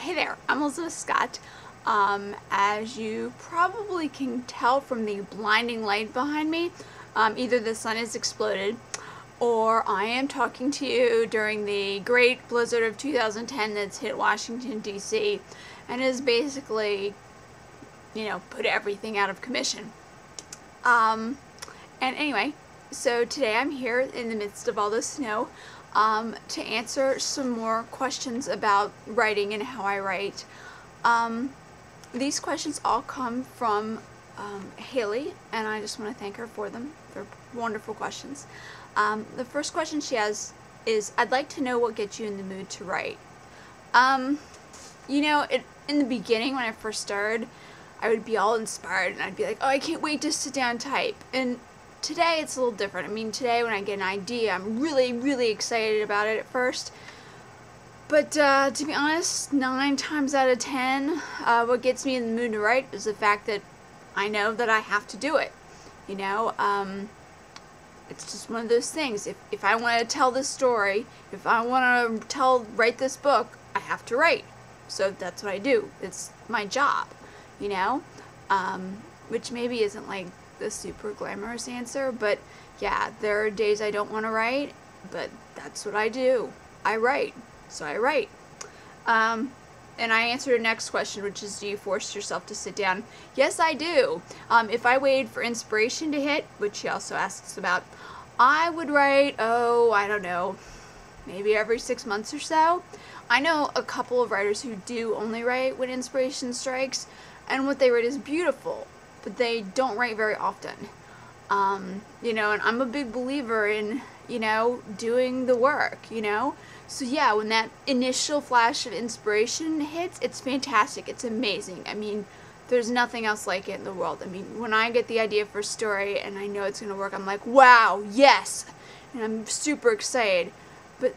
Hey there, I'm Elizabeth Scott. As you probably can tell from the blinding light behind me, either the sun has exploded or I am talking to you during the great blizzard of 2010 that's hit Washington, D.C. and has basically, put everything out of commission. And anyway, so today I'm here in the midst of all this snow to answer some more questions about writing and how I write. These questions all come from Haley, and I just want to thank her for them. They're wonderful questions. The first question she has is, I'd like to know what gets you in the mood to write. In the beginning when I first started, I would be all inspired and I'd be like, oh, I can't wait to sit down and type. And today it's a little different. I mean, today when I get an idea, I'm really, really excited about it at first. But to be honest, 9 times out of 10, what gets me in the mood to write is the fact that I know that I have to do it. It's just one of those things. If I want to tell this story, if I want to write this book, I have to write. So that's what I do. It's my job, which maybe isn't like the super glamorous answer, but yeah, there are days I don't want to write, but that's what I do. I write. So I write. And I answer the next question, which is, do you force yourself to sit down? Yes, I do. If I waited for inspiration to hit, which she also asks about, I would write, I don't know, maybe every 6 months or so. I know a couple of writers who do only write when inspiration strikes, and what they write is beautiful, but they don't write very often. And I'm a big believer in, doing the work, So yeah, when that initial flash of inspiration hits, it's fantastic. It's amazing. I mean, there's nothing else like it in the world. I mean, when I get the idea for a story and I know it's going to work, I'm like, wow, yes! And I'm super excited. But,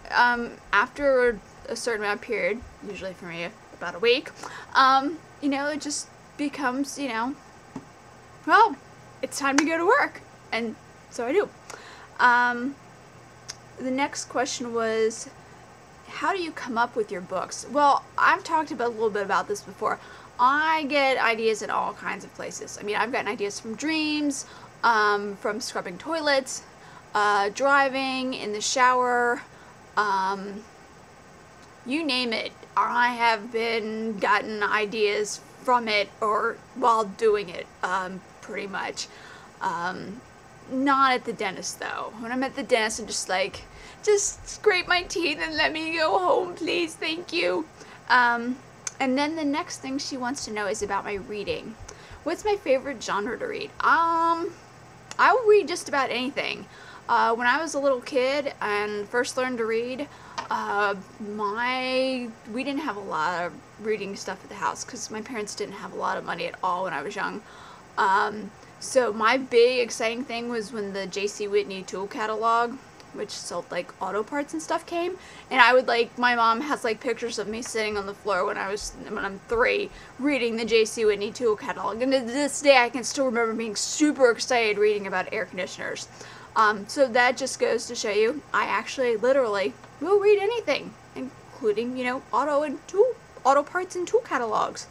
after a certain amount of period, usually for me about a week, it just becomes, well, it's time to go to work. And so I do. The next question was, how do you come up with your books? Well, I've talked a little bit about this before. I get ideas in all kinds of places. I mean, I've gotten ideas from dreams, from scrubbing toilets, driving, in the shower, you name it. I have gotten ideas from it or while doing it, pretty much. Not at the dentist though. When I'm at the dentist, I'm just like, just scrape my teeth and let me go home, please, thank you. And then the next thing she wants to know is about my reading. What's my favorite genre to read? I will read just about anything. When I was a little kid and first learned to read, we didn't have a lot of reading stuff at the house because my parents didn't have a lot of money at all when I was young. So my big exciting thing was when the J.C. Whitney tool catalog, which sold like auto parts and stuff, came, and I would my mom has pictures of me sitting on the floor when I'm 3 reading the J.C. Whitney tool catalog, and to this day I can still remember being super excited reading about air conditioners. So that just goes to show you, I actually literally will read anything, including, auto parts and tool catalogs.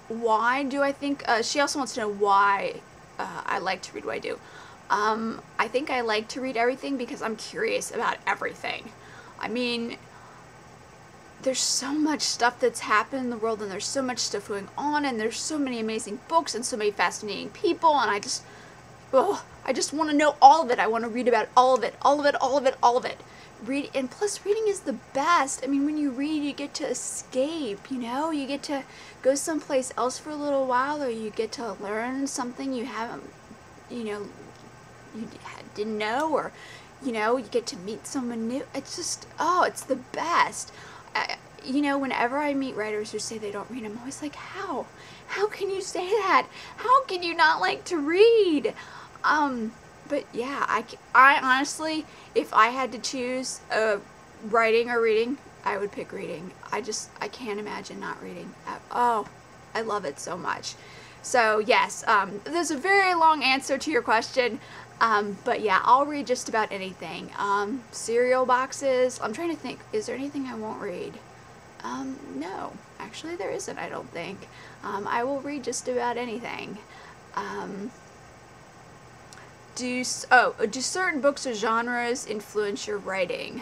Why do I think, she also wants to know why I like to read what I do. I think I like to read everything because I'm curious about everything. I mean, there's so much stuff that's happened in the world, and there's so much stuff going on, and there's so many amazing books and so many fascinating people, and I just want to know all of it. I want to read about all of it, all of it, all of it, all of it. And plus reading is the best. I mean, when you read, you get to escape, you get to go someplace else for a little while, or you get to learn something you haven't, you didn't know, or, you get to meet someone new. It's just, it's the best. Whenever I meet writers who say they don't read, I'm always like, how? How can you say that? How can you not like to read? But yeah, I honestly, if I had to choose writing or reading, I would pick reading. I can't imagine not reading. I love it so much. So yes, there's a very long answer to your question. But yeah, I'll read just about anything. Cereal boxes. I'm trying to think, is there anything I won't read? No, actually there isn't, I don't think. I will read just about anything. Do certain books or genres influence your writing?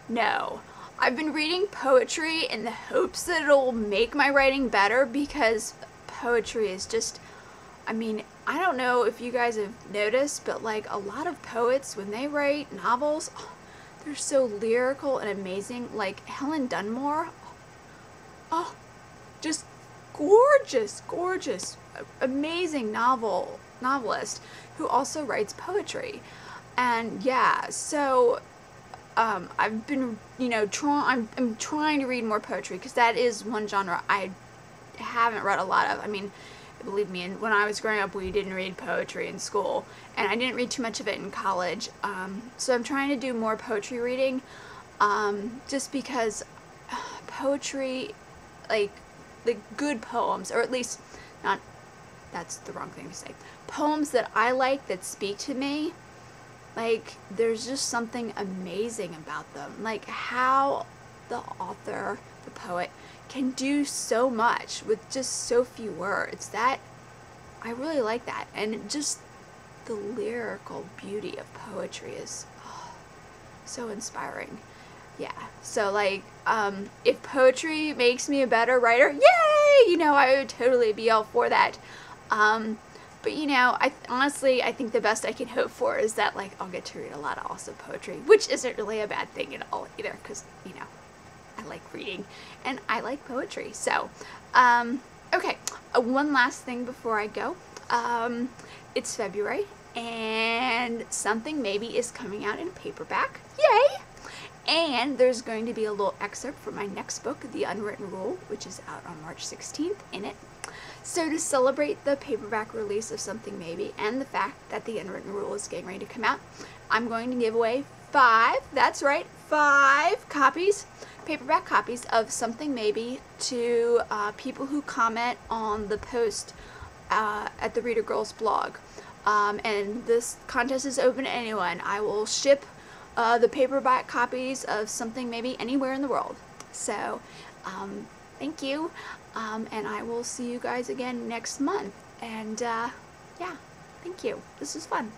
No. I've been reading poetry in the hopes that it'll make my writing better, because poetry is just, I mean, I don't know if you guys have noticed, but like a lot of poets, when they write novels, they're so lyrical and amazing. Like Helen Dunmore, oh, just gorgeous, gorgeous, amazing novelist who also writes poetry. And yeah, so I've been, I'm trying to read more poetry, because that is one genre I haven't read a lot of. I mean, believe me, when I was growing up, we didn't read poetry in school, and I didn't read too much of it in college. So I'm trying to do more poetry reading, just because poetry, like the good poems, or at least not, that's the wrong thing to say, poems that I like, that speak to me, like there's just something amazing about them. Like how the author, the poet, can do so much with just so few words. That I really like that. And just the lyrical beauty of poetry is so inspiring. Yeah, so like if poetry makes me a better writer, yay, I would totally be all for that. But honestly, I think the best I can hope for is that like I'll get to read a lot of also poetry, which isn't really a bad thing at all either, because I like reading and I like poetry. So okay, one last thing before I go. It's February, and Something Maybe is coming out in paperback. Yay! And there's going to be a little excerpt from my next book, The Unwritten Rule, which is out on March 16th in it. So to celebrate the paperback release of Something Maybe and the fact that The Unwritten Rule is getting ready to come out, I'm going to give away 5, that's right, 5 copies, paperback copies of Something Maybe to people who comment on the post at the Reader Girls blog. And this contest is open to anyone. I will ship the paperback copies of Something Maybe anywhere in the world. So thank you, and I will see you guys again next month. And yeah, thank you. This was fun.